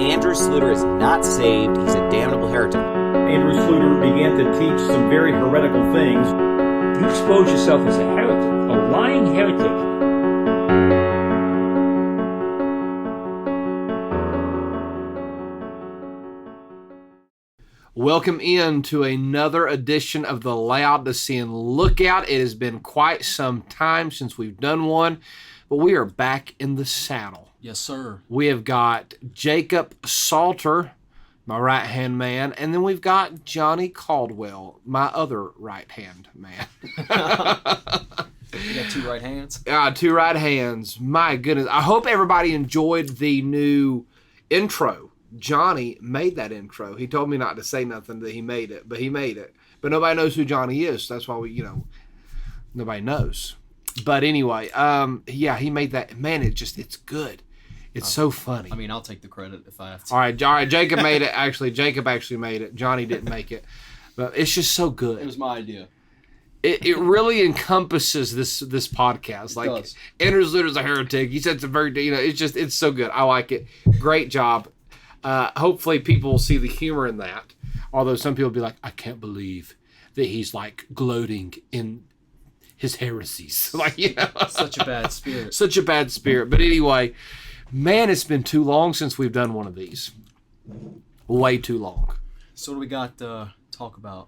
Andrew Sluder is not saved. He's a damnable heretic. Andrew Sluder began to teach some very heretical things. You expose yourself as a heretic, a lying heretic. Welcome in to another edition of the Laodicean Lookout. It has been quite some time since we've done one, but we are back in the saddle. Yes, sir. We have got Jacob Salter, my right-hand man, and then we've got Johnny Caldwell, my other right-hand man. You got two right hands? Two right hands. My goodness. I hope everybody enjoyed the new intro. Johnny made that intro. He told me not to say nothing that he made it, but he made it. But nobody knows who Johnny is. That's why nobody knows. But anyway, he made that. Man, it's good. It's so funny. I mean, I'll take the credit if I have to. All right, Jacob made it. Jacob actually made it. Johnny didn't make it. But it's just so good. It was my idea. It really encompasses this podcast. Like, Andrew Sluder's a heretic. He said some very, it's so good. I like it. Great job. Hopefully people will see the humor in that. Although some people will be like, I can't believe that he's like gloating in his heresies. Like, Such a bad spirit. Such a bad spirit. But anyway, man, it's been too long since we've done one of these. Way too long. So what do we got to talk about?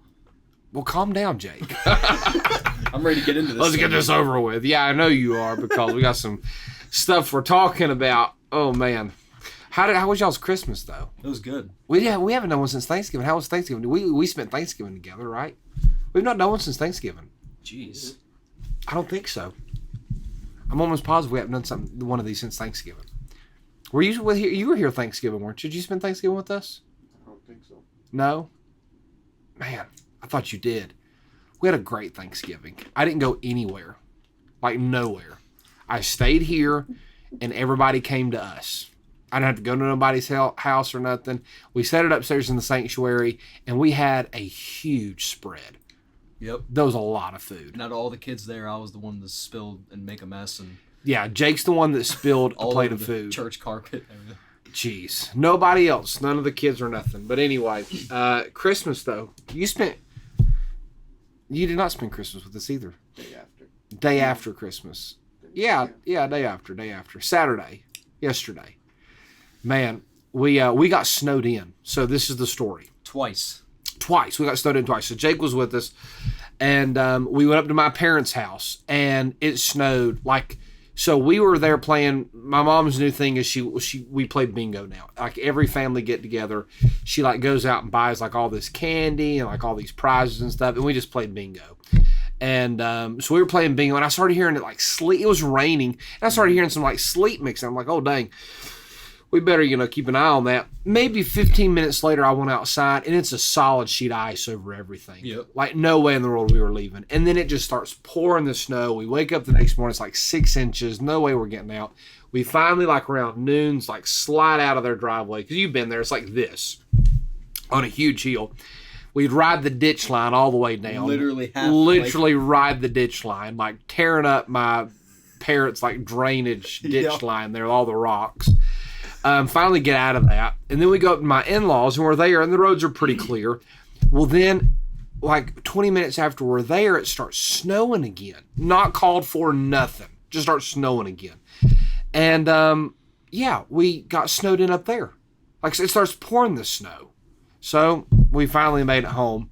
Well, calm down, Jake. I'm ready to get into this. Let's get this over with. Yeah, I know you are, because we got some stuff we're talking about. Oh, man. How was y'all's Christmas, though? It was good. We haven't done one since Thanksgiving. How was Thanksgiving? We spent Thanksgiving together, right? We've not done one since Thanksgiving. Jeez. I don't think so. I'm almost positive we haven't done one of these since Thanksgiving. Were you here? You were here Thanksgiving, weren't you? Did you spend Thanksgiving with us? I don't think so. No? Man, I thought you did. We had a great Thanksgiving. I didn't go anywhere. Like, nowhere. I stayed here, and everybody came to us. I didn't have to go to nobody's house or nothing. We set it upstairs in the sanctuary, and we had a huge spread. Yep. That was a lot of food. Not all the kids there. I was the one that spilled and make a mess. And yeah, Jake's the one that spilled a plate of the food. Church carpet. Everything. Jeez. Nobody else. None of the kids or nothing. But anyway, Christmas, though. You did not spend Christmas with us either. Day after Christmas. Yeah, day after. Saturday. Yesterday. Man, we got snowed in. So this is the story. Twice. We got snowed in twice. So Jake was with us, and we went up to my parents' house, and it snowed. So we were there playing. My mom's new thing is we play bingo now. Like, every family get together, she goes out and buys all this candy and all these prizes and stuff, and we just played bingo. And so we were playing bingo, and I started hearing it sleet. It was raining, and I started hearing some sleet mixing. I'm like, oh dang. We better, keep an eye on that. Maybe 15 minutes later, I went outside, and it's a solid sheet of ice over everything. Yep. No way in the world we were leaving. And then it just starts pouring the snow. We wake up the next morning, it's 6 inches. No way we're getting out. We finally, around noon, slide out of their driveway. Because you've been there. It's like this on a huge hill. We'd ride the ditch line all the way down. Literally ride the ditch line, tearing up my parents' drainage ditch line there, all the rocks. Finally get out of that. And then we go up to my in-laws, and we're there, and the roads are pretty clear. Well, then, 20 minutes after we're there, it starts snowing again. Not called for, nothing. Just starts snowing again. And, we got snowed in up there. It starts pouring the snow. So we finally made it home.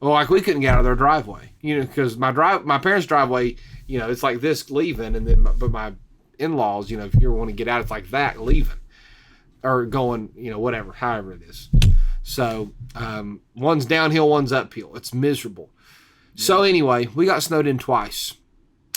Well, we couldn't get out of their driveway, because my parents' driveway, it's like this leaving, and then but my in-laws, if you want to get out, it's like that leaving. Or going, whatever, however it is. So, one's downhill, one's uphill. It's miserable. Yeah. So anyway, we got snowed in twice,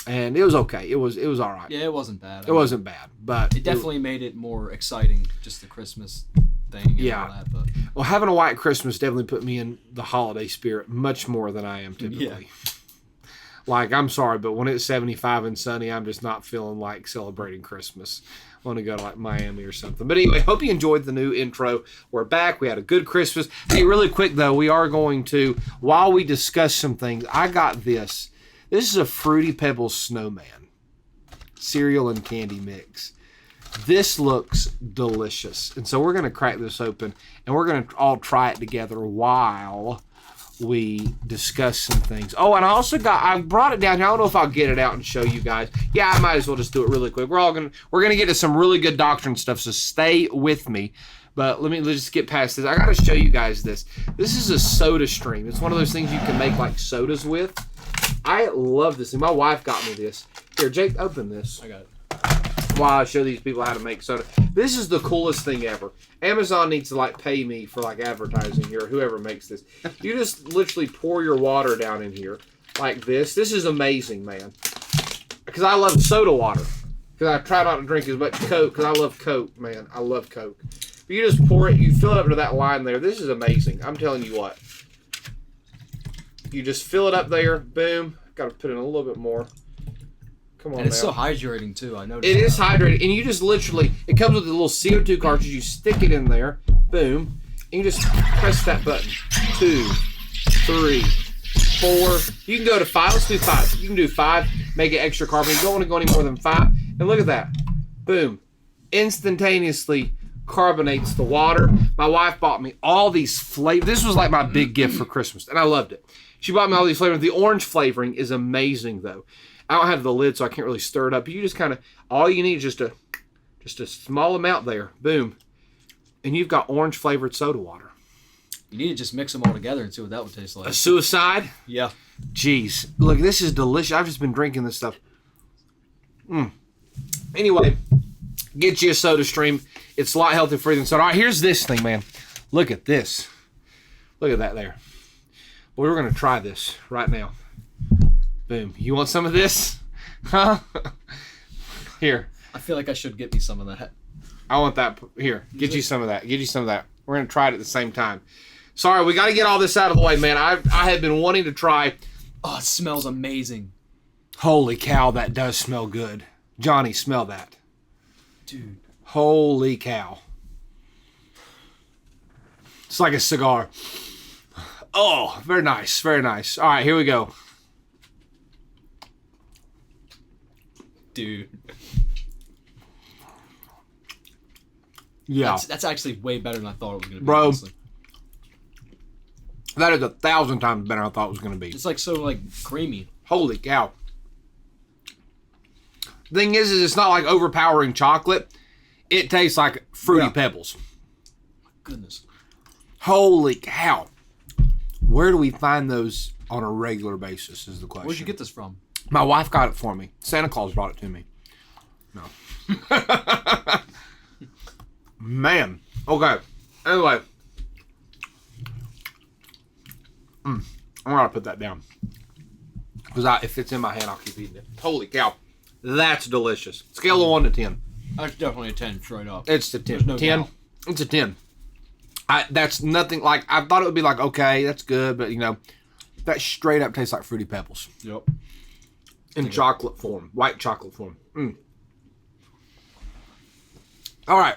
and it was okay. It was all right. Yeah, it wasn't bad. It wasn't bad, but it definitely made it more exciting, just the Christmas thing. And all that, but. Well, having a white Christmas definitely put me in the holiday spirit much more than I am typically. Yeah. I'm sorry, but when it's 75 and sunny, I'm just not feeling like celebrating Christmas. Want to go to Miami or something. But anyway, hope you enjoyed the new intro. We're back. We had a good Christmas. Hey, really quick though, we are going to, while we discuss some things, I got this. This is a Fruity Pebbles snowman. Cereal and candy mix. This looks delicious. And so we're going to crack this open, and we're going to all try it together while we discuss some things. Oh, and I brought it down here. I don't know if I'll get it out and show you guys. Yeah, I might as well just do it really quick. We're going to get to some really good doctrine stuff, so stay with me. But let's just get past this. I got to show you guys this. This is a soda stream. It's one of those things you can make like sodas with. I love this thing. My wife got me this. Here, Jake, open this. I got it. While I show these people how to make soda. This is the coolest thing ever. Amazon needs to like pay me for like advertising here, whoever makes this. You just literally pour your water down in here like this. This is amazing, man. Because I love soda water. Because I try not to drink as much Coke because I love Coke, man. I love Coke. But you just pour it, you fill it up to that line there. This is amazing. I'm telling you what. You just fill it up there. Boom. Got to put in a little bit more. Come on, and it's now. so hydrating too. I noticed. It is hydrated, and you just literally, it comes with a little CO2 cartridge. You stick it in there, boom, and you just press that button. 2, 3, 4. You can go to 5. Let's do 5. You can do 5. Make it extra carbon. You don't want to go any more than 5. And look at that, boom, instantaneously carbonates the water. My wife bought me all these flavors. This was like my big gift for Christmas, and I loved it. She bought me all these flavors. The orange flavoring is amazing, though. I don't have the lid, so I can't really stir it up. You just kind of, all you need is just a small amount there. Boom. And you've got orange flavored soda water. You need to just mix them all together and see what that would taste like. A suicide? Yeah. Jeez. Look, this is delicious. I've just been drinking this stuff. Anyway, get you a soda stream. It's a lot healthier for you than soda. All right, here's this thing, man. Look at this. Look at that there. Well, we're going to try this right now. Boom. You want some of this? Huh? Here. I feel like I should get me some of that. I want that. Here. Get you some of that. Get you some of that. We're going to try it at the same time. Sorry, we got to get all this out of the way, man. I have been wanting to try. Oh, it smells amazing. Holy cow, that does smell good. Johnny, smell that. Dude. Holy cow. It's like a cigar. Oh, very nice. Very nice. All right, here we go. Dude. Yeah. That's actually way better than I thought it was going to be. Bro. Honestly. That is 1,000 times better than I thought it was going to be. It's like so like creamy. Holy cow. Thing is it's not like overpowering chocolate. It tastes like Fruity Pebbles. Goodness. Holy cow. Where do we find those on a regular basis is the question. Where'd you get this from? My wife got it for me. Santa Claus brought it to me. No. Man. Okay. Anyway. I'm going to put that down. Because if it's in my hand, I'll keep eating it. Holy cow. That's delicious. Scale of 1 to 10. That's definitely a 10 straight up. It's a 10. There's no 10. doubt. It's a 10. That's nothing like, I thought it would be like, okay, that's good, but you know, that straight up tastes like Fruity Pebbles. Yep. In chocolate form. White chocolate form. All right.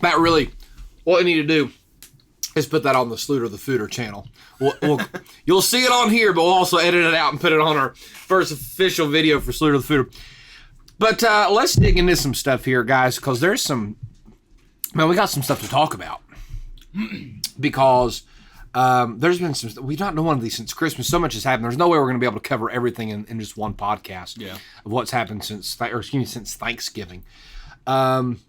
That really, what we need to do is put that on the Sluder the Fooder channel. You'll see it on here, but we'll also edit it out and put it on our first official video for Sluder the Fooder. But let's dig into some stuff here, guys, because there's some, man, we got some stuff to talk about. Because there's been some, we've not done one of these since Christmas. So much has happened. There's no way we're going to be able to cover everything in just one podcast of what's happened since Thanksgiving. Man,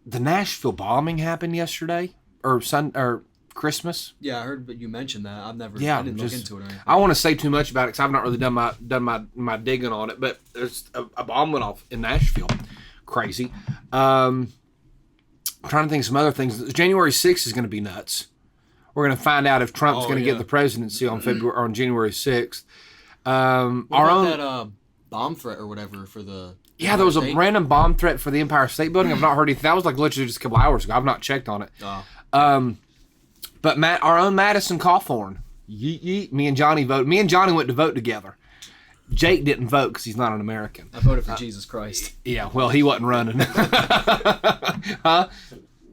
the Nashville bombing happened yesterday or Christmas. Yeah, I heard, but you mentioned that. I didn't look into it or anything. I want to say too much about it because I've not really done my digging on it. But there's a bomb went off in Nashville. Crazy. I'm trying to think of some other things. January 6th is going to be nuts. We're going to find out if Trump's going to get the presidency on January 6th. That bomb threat or whatever for the... Yeah, there was a random bomb threat for the Empire State Building. I've not heard anything. That was like literally just a couple hours ago. I've not checked on it. But our own Madison Cawthorn, me and Johnny voted. Me and Johnny went to vote together. Jake didn't vote because he's not an American. I voted for Jesus Christ. Yeah, well, he wasn't running. Huh?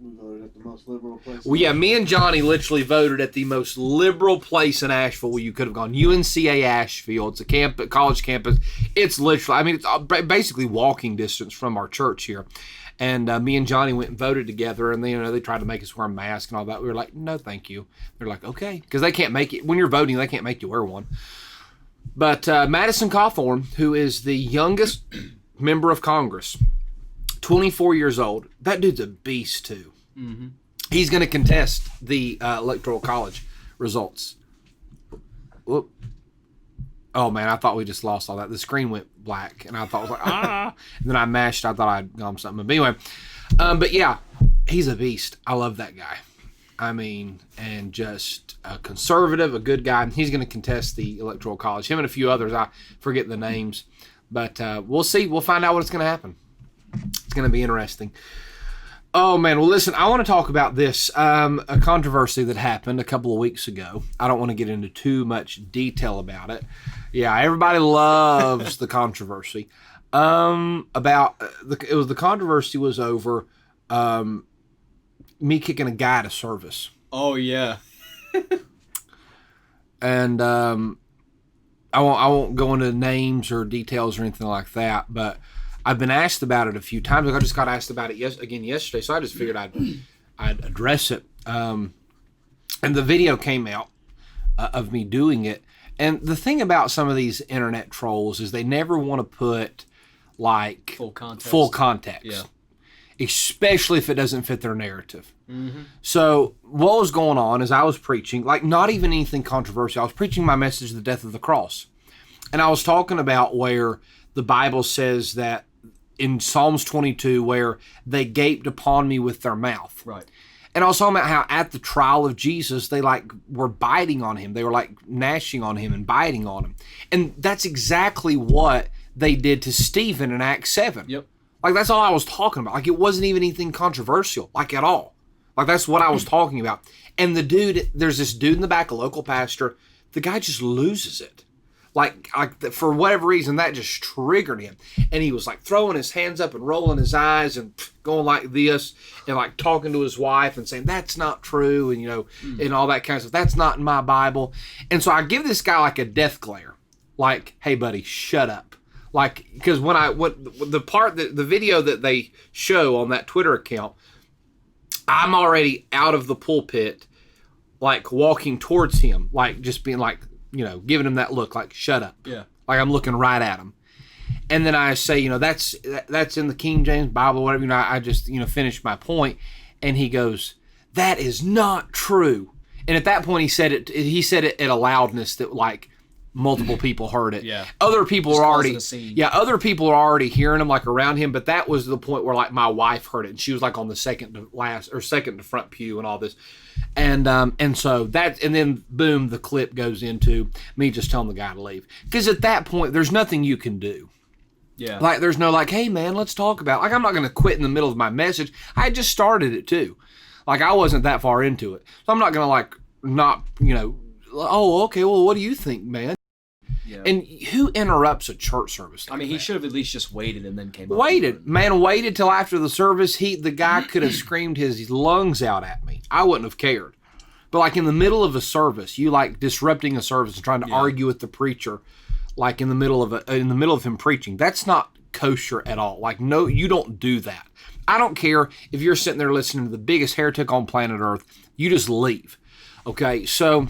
We voted at the most most liberal place. Well, yeah, me and Johnny literally voted at the most liberal place in Asheville where you could have gone. UNCA Asheville. It's a college campus. It's literally, I mean, it's basically walking distance from our church here. And me and Johnny went and voted together, and they tried to make us wear a mask and all that. We were like, no, thank you. They're like, okay, because they can't make it when you're voting. They can't make you wear one. But Madison Cawthorn, who is the youngest member of Congress, 24 years old, that dude's a beast too. Mm-hmm. He's going to contest the Electoral College results. Whoop. Oh, man, I thought we just lost all that. The screen went black, and I thought, I was like, ah. And then I mashed. I thought I'd gone something. But anyway, but yeah, he's a beast. I love that guy. I mean, and just a conservative, a good guy. He's going to contest the Electoral College. Him and a few others. I forget the names. But we'll see. We'll find out what's going to happen. It's going to be interesting. Oh, man. Well, listen, I want to talk about this, a controversy that happened a couple of weeks ago. I don't want to get into too much detail about it. Yeah, everybody loves the controversy. The controversy was over me kicking a guy out of service. Oh, yeah. And I won't go into names or details or anything like that, but I've been asked about it a few times. I just got asked about it again yesterday, so I just figured I'd address it. And the video came out of me doing it. And the thing about some of these internet trolls is they never want to put like full context. Yeah. Especially if it doesn't fit their narrative. Mm-hmm. So what was going on is I was preaching, like not even anything controversial. I was preaching my message, the death of the cross. And I was talking about where the Bible says that in Psalms 22, where they gaped upon me with their mouth. Right. And I was talking about how at the trial of Jesus, they like were biting on him. They were like gnashing on him and biting on him. And that's exactly what they did to Stephen in Acts 7. Yep. Like that's all I was talking about. Like it wasn't even anything controversial, like at all. Like that's what I was talking about. And the dude, there's this dude in the back, a local pastor, the guy just loses it. Like for whatever reason, that just triggered him. And he was like throwing his hands up and rolling his eyes and going like this and like talking to his wife and saying, that's not true. And, and all that kind of stuff. That's not in my Bible. And so I give this guy like a death glare. Like, hey, buddy, shut up. Like, because the video that they show on that Twitter account, I'm already out of the pulpit, like walking towards him, like just being like, giving him that look, like, shut up. Yeah. Like I'm looking right at him. And then I say, that's in the King James Bible, whatever, I just, finished my point. And he goes, that is not true. And at that point he said it at a loudness that like multiple people heard it. Yeah. Other people Just are already, causing a scene. yeah, other people are already hearing him like around him. But that was the point where like my wife heard it and she was like on the second to front pew and all this. And so that, and then boom, the clip goes into me just telling the guy to leave. Because at that point, there's nothing you can do. Yeah. Like, there's no like, hey man, let's talk about, like, I'm not going to quit in the middle of my message. I had just started it too. Like, I wasn't that far into it. So I'm not going to like, not, oh, okay, well, what do you think, man? Yeah. And who interrupts a church service like he that? should have at least just waited and then came up. Waited till after the service. The guy could have screamed his lungs out at me. I wouldn't have cared. But like in the middle of a service, you like disrupting a service and trying to argue with the preacher, like in the middle of him preaching. That's not kosher at all. Like, no, you don't do that. I don't care if you're sitting there listening to the biggest heretic on planet Earth. You just leave. Okay, so.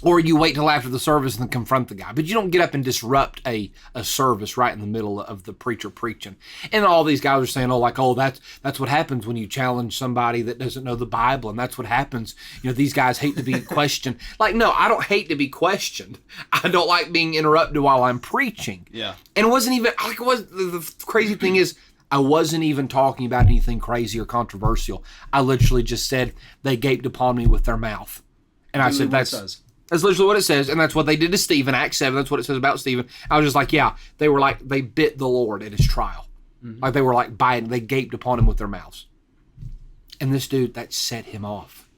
Or you wait till after the service and then confront the guy. But you don't get up and disrupt a service right in the middle of the preacher preaching. And all these guys are saying, that's what happens when you challenge somebody that doesn't know the Bible. And that's what happens. These guys hate to be questioned. Like, no, I don't hate to be questioned. I don't like being interrupted while I'm preaching. Yeah. And it wasn't even, like, the crazy thing is, I wasn't even talking about anything crazy or controversial. I literally just said, they gaped upon me with their mouth. And I said, that's literally what it says, and that's what they did to Stephen, Acts 7. That's what it says about Stephen. I was just like, yeah, they bit the Lord at his trial. Mm-hmm. Like they were like biting, they gaped upon him with their mouths. And this dude, that set him off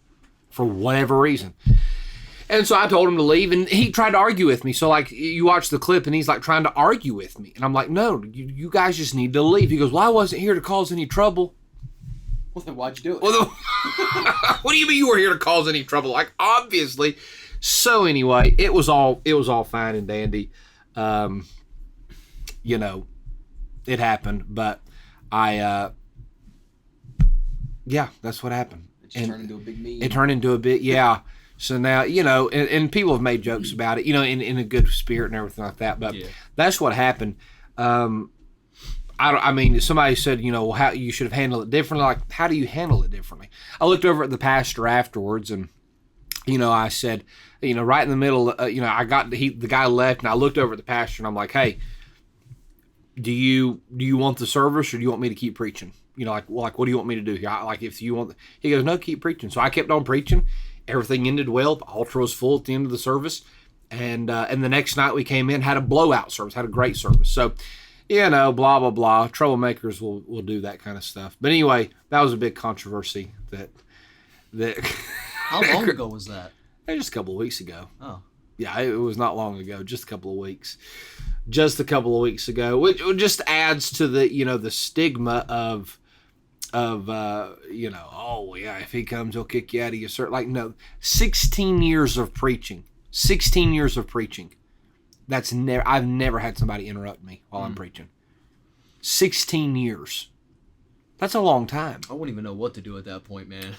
for whatever reason. And so I told him to leave, and he tried to argue with me. So like, you watch the clip, and he's like trying to argue with me. And I'm like, no, you guys just need to leave. He goes, well, I wasn't here to cause any trouble. Well, then why'd you do it? Well, what do you mean you were here to cause any trouble? Like, obviously. So anyway, it was all fine and dandy. You know, it happened, but yeah, that's what happened. It just turned into a big meme. It turned into a bit, yeah. So now, you know, and people have made jokes about it, you know, in a good spirit and everything like that. But that's what happened. I mean, somebody said, you know, how you should have handled it differently. Like, how do you handle it differently? I looked over at the pastor afterwards, and you know, I said, you know, right in the middle, you know, the guy left, and I looked over at the pastor, and I'm like, hey, do you want the service, or do you want me to keep preaching? You know, like what do you want me to do here? If you want, he goes, no, keep preaching. So I kept on preaching. Everything ended well. The altar was full at the end of the service, and the next night we came in, had a blowout service, had a great service. So, you know, blah blah blah. Troublemakers will do that kind of stuff. But anyway, that was a big controversy that. How long ago was that? Just a couple of weeks ago. Oh. Yeah, it was not long ago. Just a couple of weeks. Just a couple of weeks ago, which just adds to the, you know, the stigma of you know, oh yeah, if he comes, he'll kick you out of your cert. Like, no, 16 years of preaching. 16 years of preaching. I've never had somebody interrupt me while I'm preaching. 16 years. That's a long time. I wouldn't even know what to do at that point, man.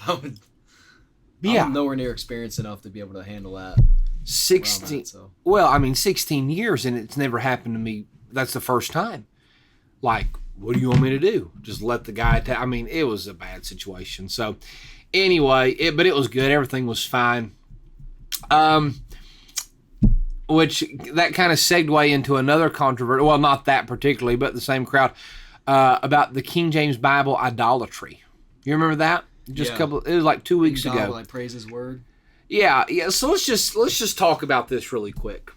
Yeah. I'm nowhere near experienced enough to be able to handle that. 16. Well, I mean, 16 years, and it's never happened to me. That's the first time. Like, what do you want me to do? Just let the guy attack? I mean, it was a bad situation. So, anyway, but it was good. Everything was fine. Which that kind of segued into another controversy. Well, not that particularly, but the same crowd about the King James Bible idolatry. You remember that? It was like 2 weeks ago. Like praise His word. Yeah. So let's just talk about this really quick.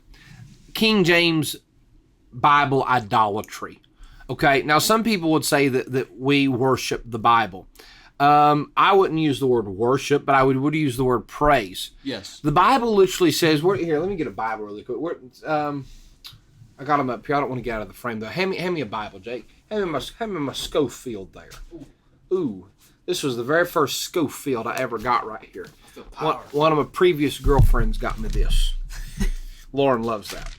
King James Bible idolatry. Okay. Now, some people would say that we worship the Bible. I wouldn't use the word worship, but I would use the word praise. Yes. The Bible literally says, here, let me get a Bible really quick. I got them up here. I don't want to get out of the frame, though. Hand me a Bible, Jake. Hand me my Schofield there. Ooh. This was the very first Schofield I ever got right here. One of my previous girlfriends got me this. Lauren loves that.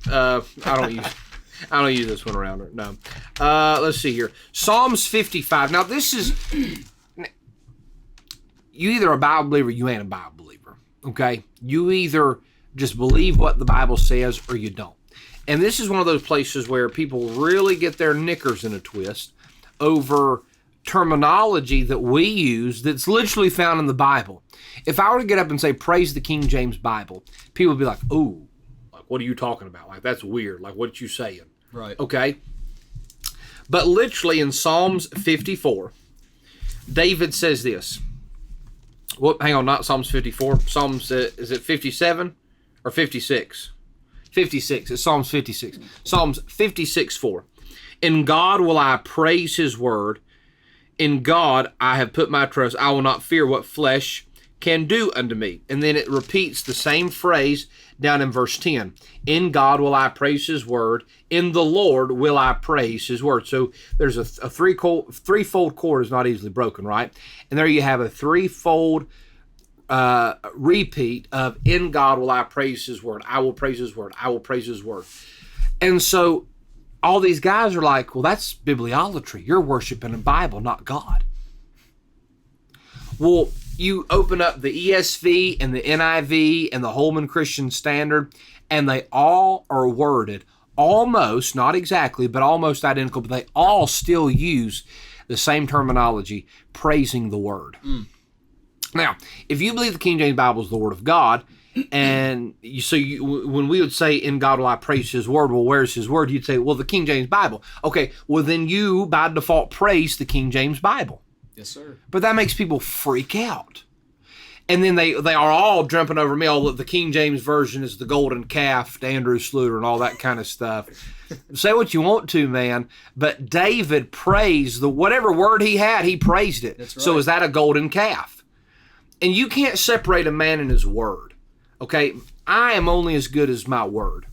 I don't use this one around her. No. Let's see here. Psalms 55. Now this is, you either a Bible believer or you ain't a Bible believer. Okay? You either just believe what the Bible says or you don't. And this is one of those places where people really get their knickers in a twist over terminology that we use that's literally found in the Bible. If I were to get up and say, praise the King James Bible, people would be like, ooh, like, what are you talking about? Like, that's weird. Like, what you saying? Right. Okay. But literally in Psalms 54, David says this. Well, hang on, not Psalms 54. Psalms, is it 57 or 56? 56. It's Psalms 56. Psalms 56:4. In God will I praise His word. In God I have put my trust. I will not fear what flesh can do unto me. And then it repeats the same phrase down in verse 10. In God will I praise His word. In the Lord will I praise His word. So there's a threefold chord is not easily broken, right? And there you have a threefold repeat of in God will I praise His word. I will praise His word. I will praise His word. And so all these guys are like, well, that's bibliolatry. You're worshiping a Bible, not God. Well, you open up the ESV and the NIV and the Holman Christian Standard, and they all are worded almost, not exactly, but almost identical, but they all still use the same terminology, praising the word. Now, if you believe the King James Bible is the Word of God, and when we would say, in God will I praise His word, well, where's His word? You'd say, well, the King James Bible. Okay, well, then you, by default, praise the King James Bible. Yes, sir. But that makes people freak out. And then they are all jumping over me, all the King James Version is the golden calf to Andrew Sluder and all that kind of stuff. Say what you want to, man, but David praised whatever word he had, he praised it. That's right. So is that a golden calf? And you can't separate a man and his word. Okay, I am only as good as my word.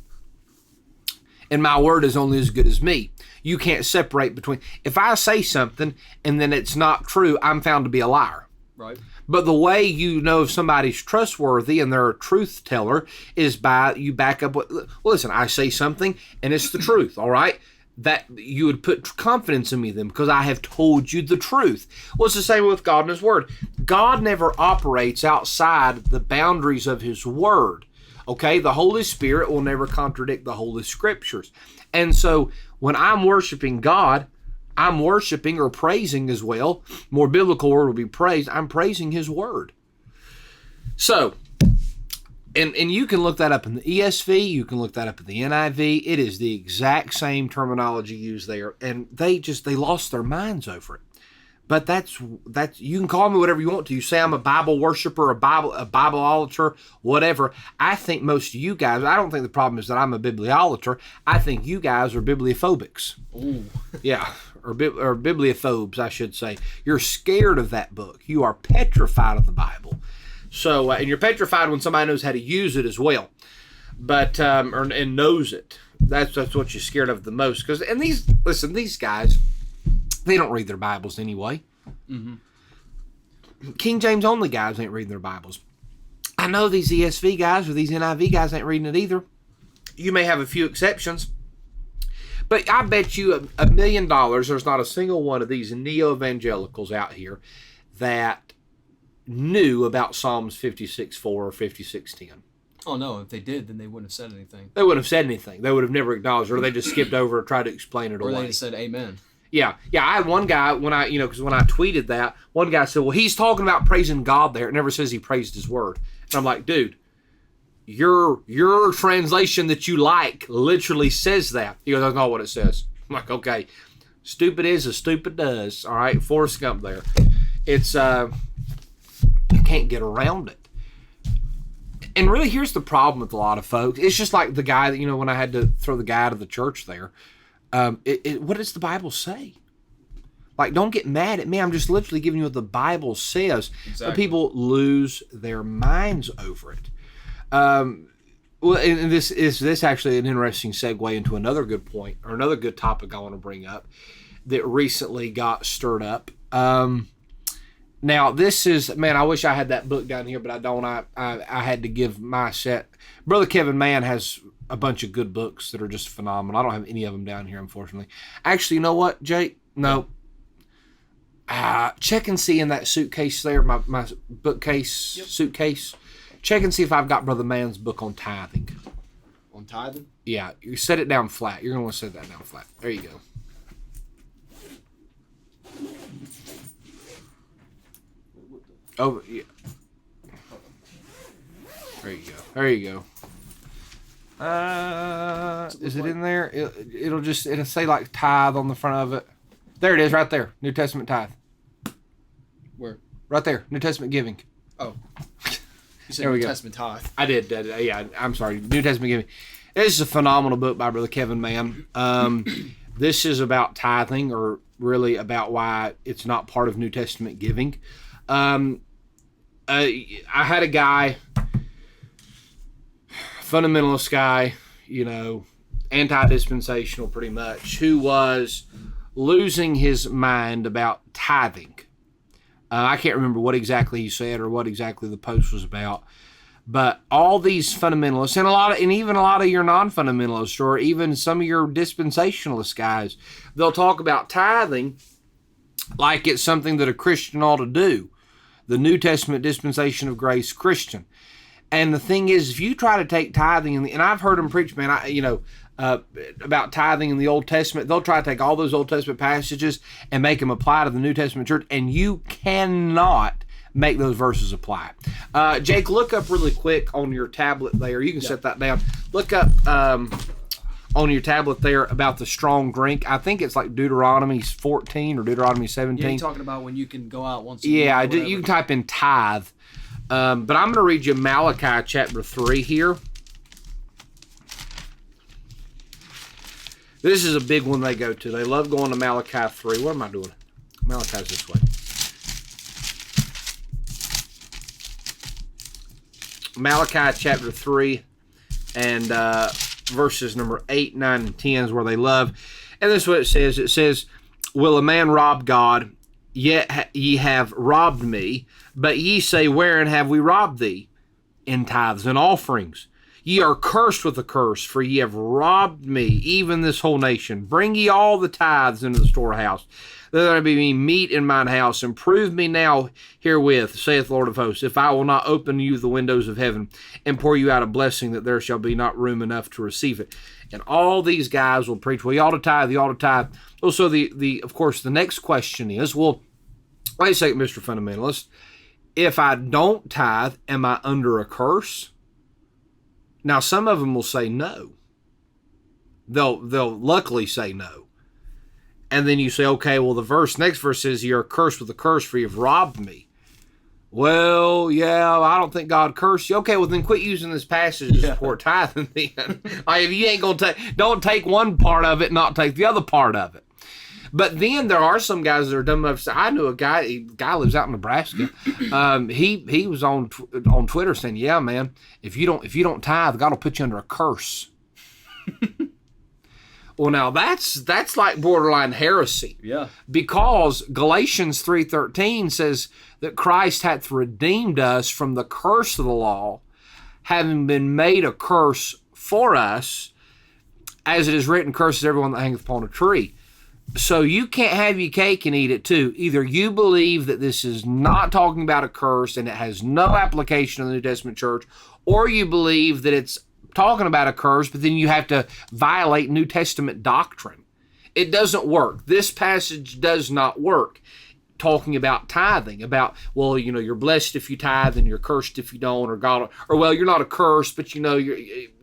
And my word is only as good as me. You can't separate between. If I say something and then it's not true, I'm found to be a liar. Right. But the way you know if somebody's trustworthy and they're a truth teller is by you back up with, well, listen, I say something and it's the truth, all right? That you would put confidence in me then because I have told you the truth. Well, it's the same with God and His Word. God never operates outside the boundaries of His Word. Okay? The Holy Spirit will never contradict the Holy Scriptures. And so when I'm worshiping God, I'm worshiping or praising as well. More biblical word would be praise. I'm praising His Word. So, and you can look that up in the ESV. You can look that up in the NIV. It is the exact same terminology used there. And they lost their minds over it. But that's you can call me whatever you want to. You say I'm a Bible worshiper, a Bibleolater, whatever. I think most of you guys, I don't think the problem is that I'm a bibliolater. I think you guys are bibliophobics. Ooh. Yeah, or bibliophobes, I should say. You're scared of that book. You are petrified of the Bible. So, and you're petrified when somebody knows how to use it as well, but and knows it. That's what you're scared of the most. And these guys, they don't read their Bibles anyway. Mm-hmm. King James only guys ain't reading their Bibles. I know these ESV guys or these NIV guys ain't reading it either. You may have a few exceptions. But I bet you $1 million there's not a single one of these neo-evangelicals out here that knew about Psalms 56:4 or 56:10. Oh, no. If they did, then they wouldn't have said anything. They wouldn't have said anything. They would have never acknowledged it, or they just skipped over or tried to explain it Or away. they just said amen. Yeah. I had one guy, because when I tweeted that, one guy said, well, he's talking about praising God there. It never says he praised His Word. And I'm like, dude, your translation that you like literally says that. He goes, that's not what it says. I'm like, okay. Stupid is as stupid does. All right. Forrest Gump there. It's, you can't get around it. And really, here's the problem with a lot of folks. It's just like the guy that, when I had to throw the guy out of the church there. What does the Bible say? Like, don't get mad at me. I'm just literally giving you what the Bible says. Exactly. But people lose their minds over it. Well, and this actually an interesting segue into another good point, or another good topic I want to bring up that recently got stirred up. Now, this is, man, I wish I had that book down here, but I don't. I had to give my set. Brother Kevin Mann has a bunch of good books that are just phenomenal. I don't have any of them down here, unfortunately. Actually, you know what, Jake? No. Check and see in that suitcase there, my bookcase, suitcase. Check and see if I've got Brother Mann's book on tithing. On tithing? Yeah, you set it down flat. You're going to want to set that down flat. There you go. Oh, yeah. There you go. There you go. Is it in there? It'll say like tithe on the front of it. There it is, right there. New Testament tithe. Where? Right there. New Testament giving. Oh. You said There we New go. Testament tithe. I did. Yeah, I'm sorry. New Testament giving. This is a phenomenal book by Brother Kevin Mann. This is about tithing, or really about why it's not part of New Testament giving. I had a guy, fundamentalist guy, anti-dispensational pretty much, who was losing his mind about tithing. I can't remember what exactly he said or what exactly the post was about, but all these fundamentalists and even a lot of your non-fundamentalists, or even some of your dispensationalist guys, they'll talk about tithing like it's something that a Christian ought to do. The New Testament dispensation of grace Christian. And the thing is, if you try to take tithing, and I've heard them preach, man, about tithing in the Old Testament, they'll try to take all those Old Testament passages and make them apply to the New Testament church, and you cannot make those verses apply. Jake, look up really quick on your tablet there. You can set that down. Look up on your tablet there about the strong drink. I think it's like Deuteronomy 14 or Deuteronomy 17. Yeah, you're talking about when you can go out once a week. Yeah, you can type in tithe. But I'm going to read you Malachi chapter 3 here. This is a big one they go to. They love going to Malachi 3. What am I doing? Malachi's this way. Malachi chapter 3 and verses number 8, 9, and 10 is where they love. And this is what it says. It says, will a man rob God? Yet ye have robbed me. But ye say, wherein have we robbed thee? In tithes and offerings. Ye are cursed with a curse, for ye have robbed me, even this whole nation. Bring ye all the tithes into the storehouse, that there may be meat in mine house, and prove me now herewith, saith the Lord of hosts, if I will not open you the windows of heaven, and pour you out a blessing, that there shall be not room enough to receive it. And all these guys will preach, well, you ought to tithe, you ought to tithe. Well, so of course, the next question is, well, wait a second, Mr. Fundamentalist. If I don't tithe, am I under a curse? Now, some of them will say no. They'll luckily say no. And then you say, okay, well, next verse says, you're cursed with a curse, for you've robbed me. Well, yeah, I don't think God cursed you. Okay, well, then quit using this passage to support tithing then. Like, if you ain't going to don't take one part of it, not take the other part of it. But then there are some guys that are dumb enough to say, I knew a guy lives out in Nebraska. He was on Twitter saying, yeah, man, if you don't tithe, God will put you under a curse. Well, now that's like borderline heresy. Yeah. Because Galatians 3:13 says that Christ hath redeemed us from the curse of the law, having been made a curse for us, as it is written, curses everyone that hangeth upon a tree. So you can't have your cake and eat it too. Either you believe that this is not talking about a curse and it has no application in the New Testament church, or you believe that it's talking about a curse, but then you have to violate New Testament doctrine. It doesn't work. This passage does not work. Talking about tithing, about, well, you're blessed if you tithe and you're cursed if you don't, or well, you're not a curse, but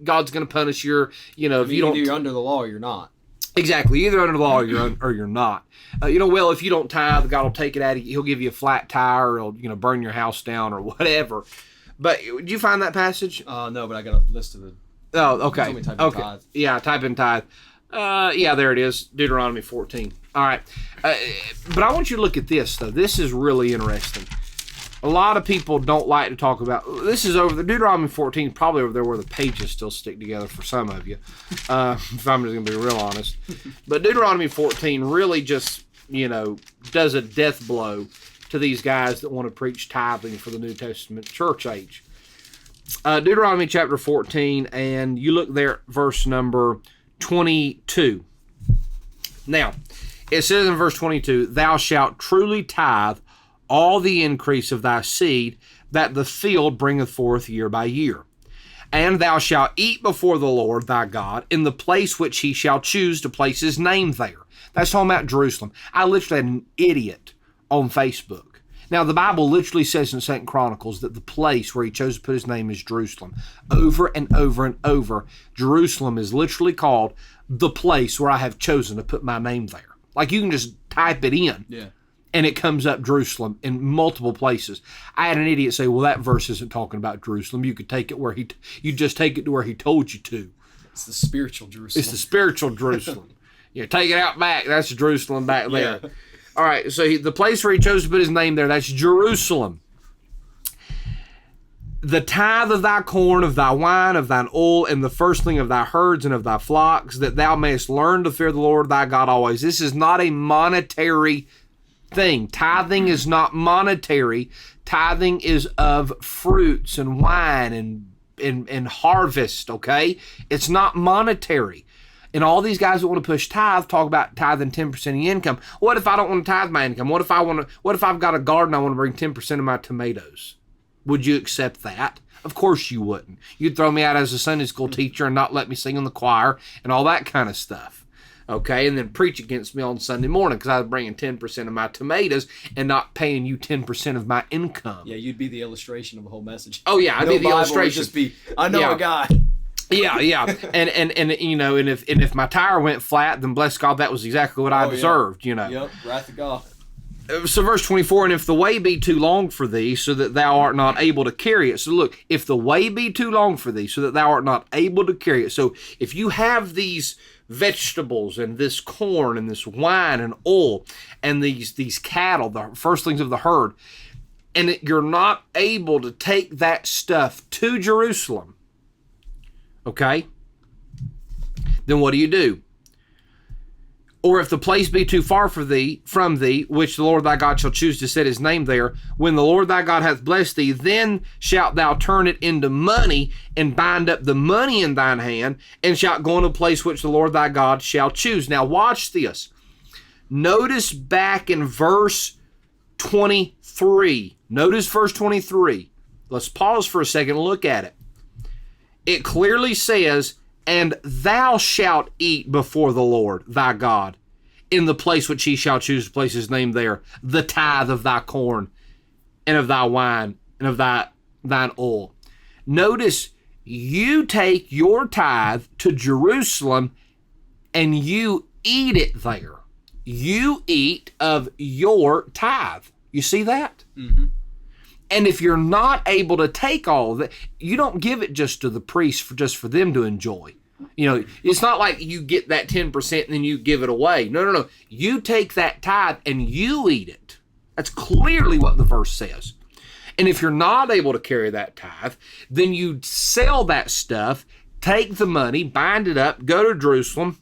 God's going to punish your, if you don't. You're under the law or you're not. Exactly. Either under the law or you're not. Well, if you don't tithe, God will take it out of you. He'll give you a flat tire, or he'll, burn your house down or whatever. But did you find that passage? No, but I got a list of it. Oh, okay. Type in tithe. Yeah, type in tithe. Yeah, there it is. Deuteronomy 14. All right. But I want you to look at this, though. This is really interesting. A lot of people don't like to talk about, this is over the Deuteronomy 14, probably over there where the pages still stick together for some of you, if I'm just going to be real honest. But Deuteronomy 14 really just, does a death blow to these guys that want to preach tithing for the New Testament church age. Deuteronomy chapter 14, and you look there at verse number 22. Now, it says in verse 22, thou shalt truly tithe all the increase of thy seed that the field bringeth forth year by year. And thou shalt eat before the Lord thy God in the place which he shall choose to place his name there. That's talking about Jerusalem. I literally had an idiot on Facebook. Now, the Bible literally says in 2 Chronicles that the place where he chose to put his name is Jerusalem. Over and over and over, Jerusalem is literally called the place where I have chosen to put my name there. Like, you can just type it in. Yeah. And it comes up Jerusalem in multiple places. I had an idiot say, well, that verse isn't talking about Jerusalem. You could take it you just take it to where he told you to. It's the spiritual Jerusalem. It's the spiritual Jerusalem. Take it out back. That's Jerusalem back there. Yeah. All right, so the place where he chose to put his name there, that's Jerusalem. The tithe of thy corn, of thy wine, of thine oil, and the firstling of thy herds and of thy flocks, that thou mayest learn to fear the Lord thy God always. This is not a monetary thing. Tithing is not monetary. Tithing is of fruits and wine and harvest, okay? It's not monetary. And all these guys that want to push tithe talk about tithing 10% of your income. What if I don't want to tithe my income? What if I've got a garden, I want to bring 10% of my tomatoes? Would you accept that? Of course you wouldn't. You'd throw me out as a Sunday school teacher and not let me sing in the choir and all that kind of stuff. Okay, and then preach against me on Sunday morning because I was bringing 10% of my tomatoes and not paying you 10% of my income. Yeah, you'd be the illustration of the whole message. Oh yeah, I'd be the illustration. Just be, I know a guy. Yeah, and if my tire went flat, then bless God, that was exactly what I deserved. Yep, wrath of God. So verse 24, and if the way be too long for thee, so that thou art not able to carry it. So look, if the way be too long for thee, so that thou art not able to carry it. So if you have these vegetables and this corn and this wine and oil and these cattle, the firstlings of the herd, and you're not able to take that stuff to Jerusalem, okay, then what do? Or if the place be too far from thee, which the Lord thy God shall choose to set his name there, when the Lord thy God hath blessed thee, then shalt thou turn it into money, and bind up the money in thine hand, and shalt go into a place which the Lord thy God shall choose. Now watch this. Notice back in verse 23. Notice verse 23. Let's pause for a second and look at it. It clearly says, and thou shalt eat before the Lord thy God in the place which he shall choose to place his name there, the tithe of thy corn and of thy wine and of thine oil. Notice, you take your tithe to Jerusalem and you eat it there. You eat of your tithe. You see that? Mm-hmm. And if you're not able to take all of it, you don't give it just to the priest just for them to enjoy. You know, it's not like you get that 10% and then you give it away. No. You take that tithe and you eat it. That's clearly what the verse says. And if you're not able to carry that tithe, then you sell that stuff, take the money, bind it up, go to Jerusalem.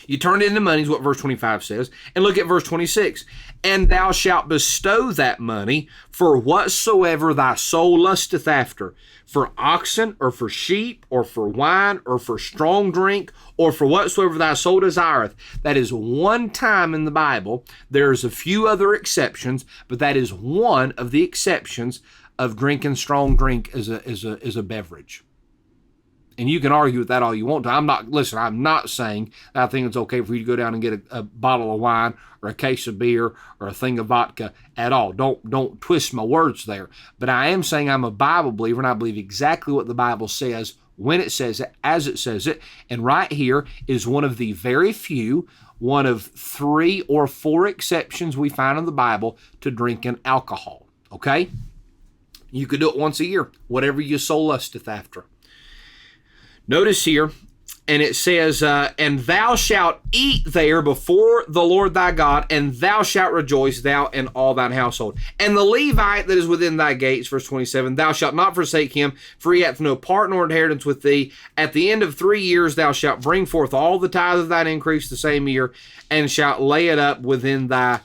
You turn it into money is what verse 25 says. And look at verse 26. And thou shalt bestow that money for whatsoever thy soul lusteth after, for oxen, or for sheep, or for wine, or for strong drink, or for whatsoever thy soul desireth. That is one time in the Bible. There's a few other exceptions, but that is one of the exceptions of drinking strong drink as a beverage. And you can argue with that all you want to. I'm not saying that I think it's okay for you to go down and get a bottle of wine or a case of beer or a thing of vodka at all. Don't twist my words there. But I am saying I'm a Bible believer, and I believe exactly what the Bible says when it says it, as it says it. And right here is one of the very few, one of 3 or 4 exceptions we find in the Bible to drinking alcohol. Okay? You could do it once a year, whatever your soul lusteth after. Notice here, and it says, and thou shalt eat there before the Lord thy God, and thou shalt rejoice, thou and all thine household. And the Levite that is within thy gates, verse 27, thou shalt not forsake him, for he hath no part nor inheritance with thee. At the end of 3 years thou shalt bring forth all the tithe of thine increase the same year, and shalt lay it up within thy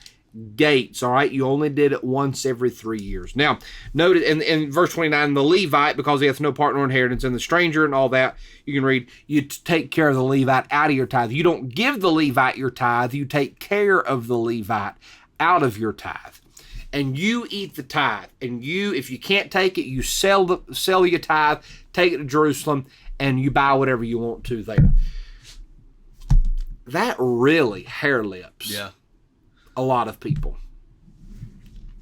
gates. All right, you only did it once every 3 years. Now, note in verse 29, the Levite, because he hath no part nor inheritance, and the stranger and all that, you can read, you take care of the Levite out of your tithe. You don't give the Levite your tithe, you take care of the Levite out of your tithe. And you eat the tithe, and if you can't take it, you sell your tithe, take it to Jerusalem, and you buy whatever you want to there. That really hair lips. Yeah. A lot of people.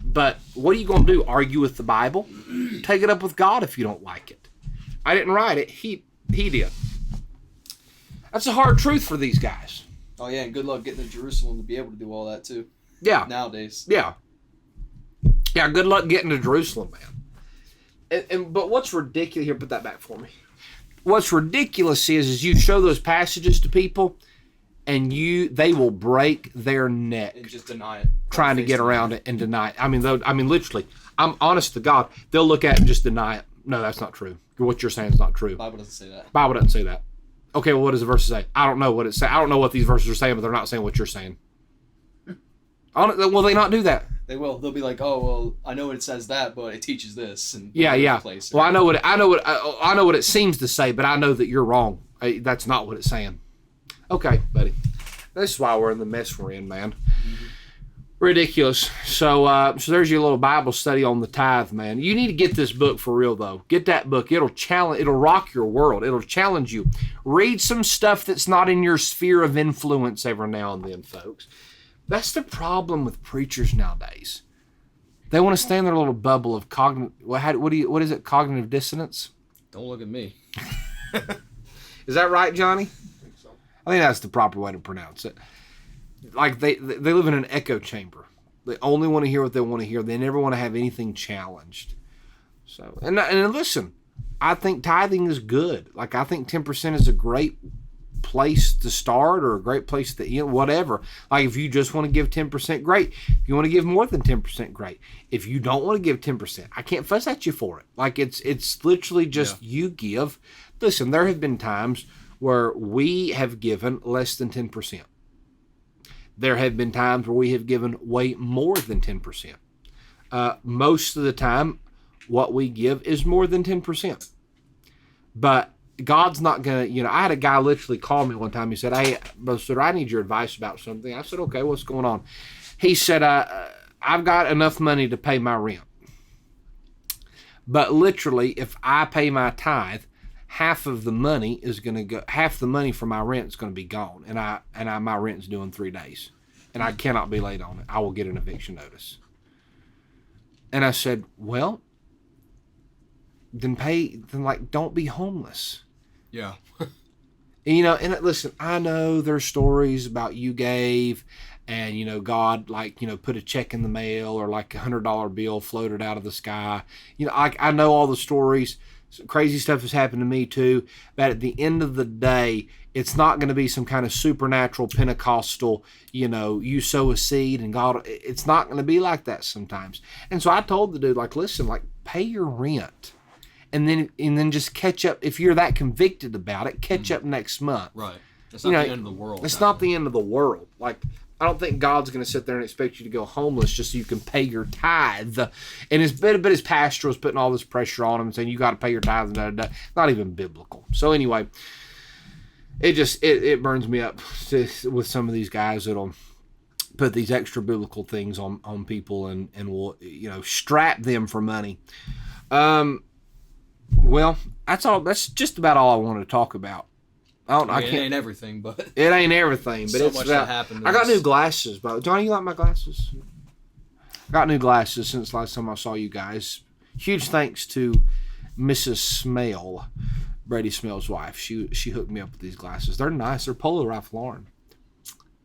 But what are you going to do? Argue with the Bible? Take it up with God if you don't like it. I didn't write it. He did. That's a hard truth for these guys. Oh yeah, and good luck getting to Jerusalem to be able to do all that too. Yeah. Nowadays. Yeah. Yeah, good luck getting to Jerusalem, man. But what's ridiculous here, put that back for me. What's ridiculous is you show those passages to people, and they will break their neck and just deny it, trying to get around it and deny it. I mean, literally, I'm honest to God, they'll look at it and just deny it. No, that's not true. What you're saying is not true. The Bible doesn't say that. Bible doesn't say that. Okay, well, what does the verse say? I don't know what it says. I don't know what these verses are saying, but they're not saying what you're saying. Will they not do that? They will. They'll be like, "Oh, well, I know it says that, but it teaches this." And yeah. Place, well, I know what it seems to say, but I know that you're wrong. That's not what it's saying. Okay, buddy. This is why we're in the mess we're in, man. Mm-hmm. Ridiculous. So there's your little Bible study on the tithe, man. You need to get this book for real, though. Get that book. It'll rock your world. It'll challenge you. Read some stuff that's not in your sphere of influence every now and then, folks. That's the problem with preachers nowadays. They want to stay in their little bubble of cognitive. What is it? Cognitive dissonance. Don't look at me. Is that right, Johnny? I think that's the proper way to pronounce it. Like they live in an echo chamber. They only want to hear what they want to hear. They never want to have anything challenged. So and listen, I think tithing is good. Like I think 10% is a great place to start or a great place to end, whatever. Like if you just want to give 10%, great. If you want to give more than 10%, great. If you don't want to give 10%, I can't fuss at you for it. Like it's literally just you give. Listen, there have been times where we have given less than 10%. There have been times where we have given way more than 10%. Most of the time, what we give is more than 10%. But God's not going to, I had a guy literally call me one time. He said, "Hey, Brother Sluder, I need your advice about something." I said, "Okay, what's going on?" He said, "I've got enough money to pay my rent. But literally, if I pay my tithe, half the money for my rent is going to be gone. And my rent's due in 3 days. And I cannot be late on it. I will get an eviction notice." And I said, "Well, then don't be homeless." Yeah. And listen, I know there's stories about you gave and, God, put a check in the mail or like $100 bill floated out of the sky. I know all the stories. Crazy stuff has happened to me too. But at the end of the day, it's not going to be some kind of supernatural Pentecostal, you sow a seed and God, it's not going to be like that sometimes. And so I told the dude, listen, pay your rent. And then just catch up. If you're that convicted about it, catch up next month. Right. It's not the end of the world. It's not the end of the world. I don't think God's going to sit there and expect you to go homeless just so you can pay your tithe. And his pastor was putting all this pressure on him and saying, "You got to pay your tithe." Not even biblical. So anyway, it burns me up with some of these guys that'll put these extra biblical things on people and will, strap them for money. Well, that's all. That's just about all I wanted to talk about. It ain't everything, but it ain't everything. But so it's much about. that happened. I got new glasses, but Johnny, you like my glasses? I got new glasses since last time I saw you guys. Huge thanks to Mrs. Smale, Brady Smale's wife. She hooked me up with these glasses. They're nice. They're Polo Ralph Lauren,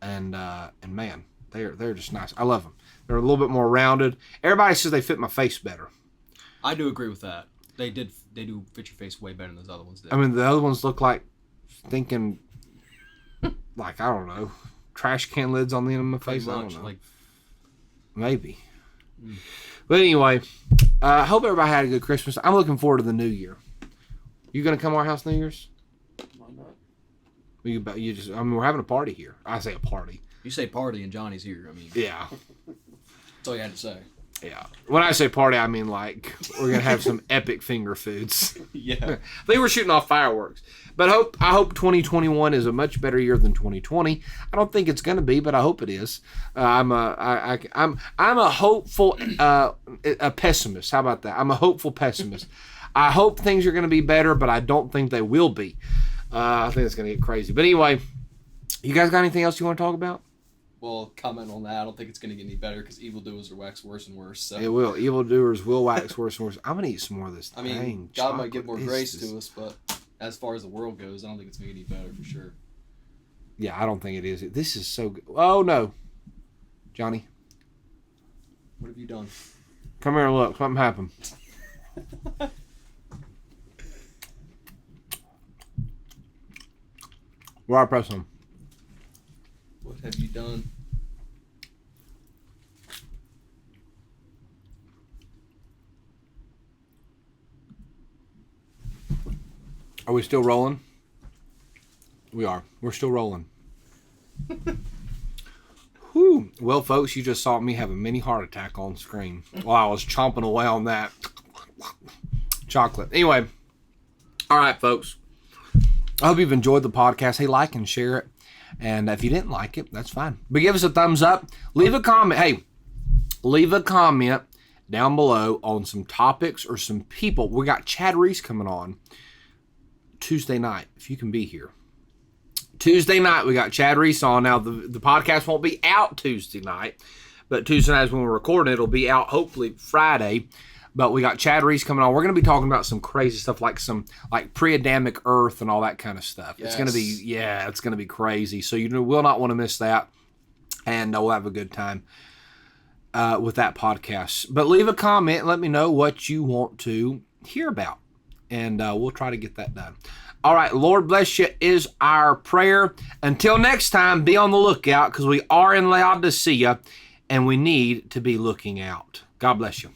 and man, they're just nice. I love them. They're a little bit more rounded. Everybody says they fit my face better. I do agree with that. They do fit your face way better than those other ones did. I mean, the other ones look like thinking, I don't know, trash can lids on the end of my face. I don't know. Maybe. But anyway, I hope everybody had a good Christmas. I'm looking forward to the new year. You gonna come to our house New Year's? Why not? We're having a party here. I say a party. You say party and Johnny's here. Yeah. That's all you had to say. Yeah. When I say party, I mean we're gonna have some epic finger foods. Yeah. They were shooting off fireworks. But I hope 2021 is a much better year than 2020. I don't think it's gonna be, but I hope it is. I'm a hopeful a pessimist. How about that? I'm a hopeful pessimist. I hope things are gonna be better, but I don't think they will be. I think it's gonna get crazy. But anyway, you guys got anything else you want to talk about? Well, comment on that. I don't think it's going to get any better because evildoers are wax worse and worse. So. It will. Evildoers will wax worse and worse. I'm going to eat some more of this God might give more grace to us, but as far as the world goes, I don't think it's going to get any better for sure. Yeah, I don't think it is. This is so good. Oh, no. Johnny. What have you done? Come here and look. Something happened. Where I press them. What have you done? Are we still rolling? We are. We're still rolling. Whew. Well, folks, you just saw me have a mini heart attack on screen while I was chomping away on that chocolate. Anyway, all right, folks. I hope you've enjoyed the podcast. Hey, like and share it. And if you didn't like it, that's fine. But give us a thumbs up. Leave a comment. Hey, leave a comment down below on some topics or some people. We got Chad Reese coming on Tuesday night, if you can be here. Tuesday night, we got Chad Reese on. Now, the podcast won't be out Tuesday night, but Tuesday night is when we're recording. It'll be out hopefully Friday. But we got Chad Reese coming on. We're going to be talking about some crazy stuff like pre-Adamic Earth and all that kind of stuff. Yes. It's going to be crazy. So you will not want to miss that. And we'll have a good time with that podcast. But leave a comment and let me know what you want to hear about. And we'll try to get that done. All right. Lord bless you is our prayer. Until next time, be on the lookout because we are in Laodicea and we need to be looking out. God bless you.